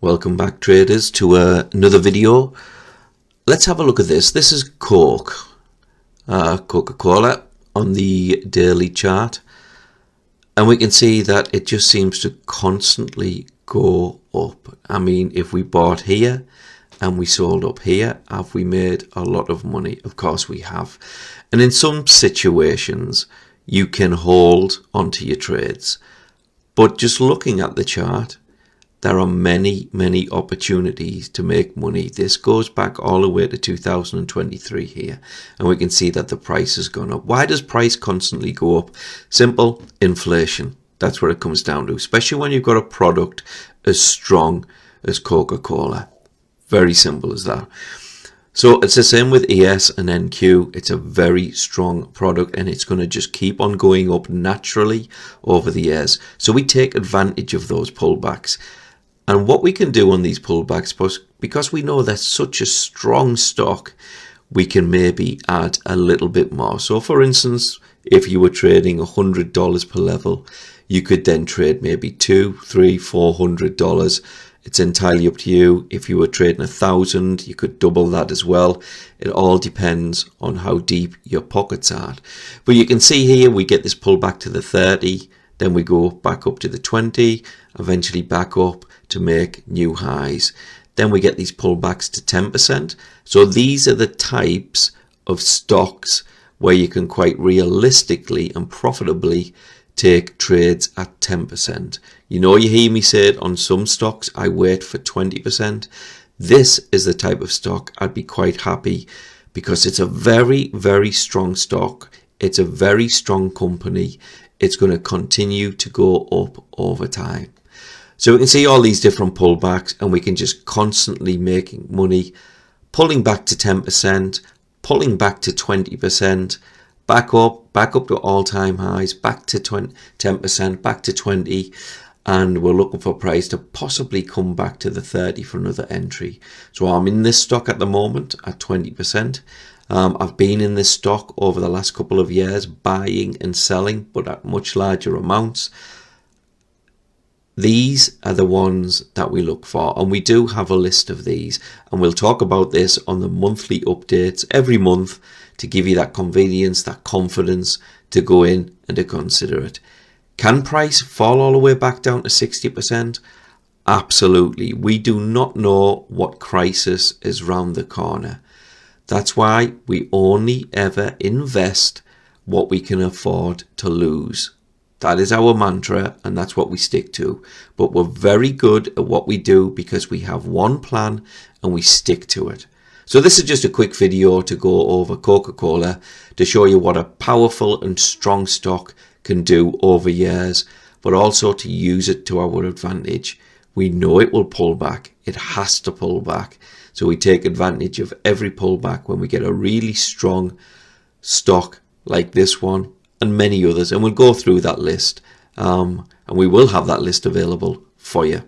Welcome back, traders, to another video. Let's have a look at this. This is Coca-Cola on the daily chart, and we can see that it just seems to constantly go up. I mean, if we bought here and we sold up here, have we made a lot of money? Of course we have. And in some situations you can hold onto your trades, but just looking at the chart, there are many opportunities to make money. This goes back all the way to 2023 here, and we can see that the price has gone up. Why does price constantly go up? Simple: inflation. That's what it comes down to, especially when you've got a product as strong as Coca-Cola. Very simple as that. So it's the same with ES and NQ. It's a very strong product, and it's going to just keep on going up naturally over the years. So we take advantage of those pullbacks. And what we can do on these pullbacks, because we know that's such a strong stock, we can maybe add a little bit more. So for instance, if you were trading $100 per level, you could then trade maybe $200, $300, $400. It's entirely up to you. If you were trading 1,000, you could double that as well. It all depends on how deep your pockets are. But you can see here we get this pullback to the 30, then we go back up to the 20, eventually back up to make new highs. Then we get these pullbacks to 10%. So these are the types of stocks where you can quite realistically and profitably take trades at 10%. You know, you hear me say it on some stocks, I wait for 20%. This is the type of stock I'd be quite happy, because it's a very strong stock. It's a very strong company. It's going to continue to go up over time. So we can see all these different pullbacks, and we can just constantly making money, pulling back to 10%, pulling back to 20%, back up to all-time highs, back to 10%, back to 20%, and we're looking for price to possibly come back to the 30 for another entry. So I'm in this stock at the moment at 20%. I've been in this stock over the last couple of years, buying and selling, but at much larger amounts. These are the ones that we look for, and we do have a list of these, and we'll talk about this on the monthly updates every month to give you that convenience, that confidence to go in and to consider it. Can price fall all the way back down to 60%? Absolutely. We do not know what crisis is round the corner. That's why we only ever invest what we can afford to lose. That is our mantra, and that's what we stick to. But we're very good at what we do because we have one plan and we stick to it. So this is just a quick video to go over Coca-Cola to show you what a powerful and strong stock can do over years, but also to use it to our advantage. We know it will pull back. It has to pull back. So we take advantage of every pullback when we get a really strong stock like this one and many others. And we'll go through that list. And we will have that list available for you.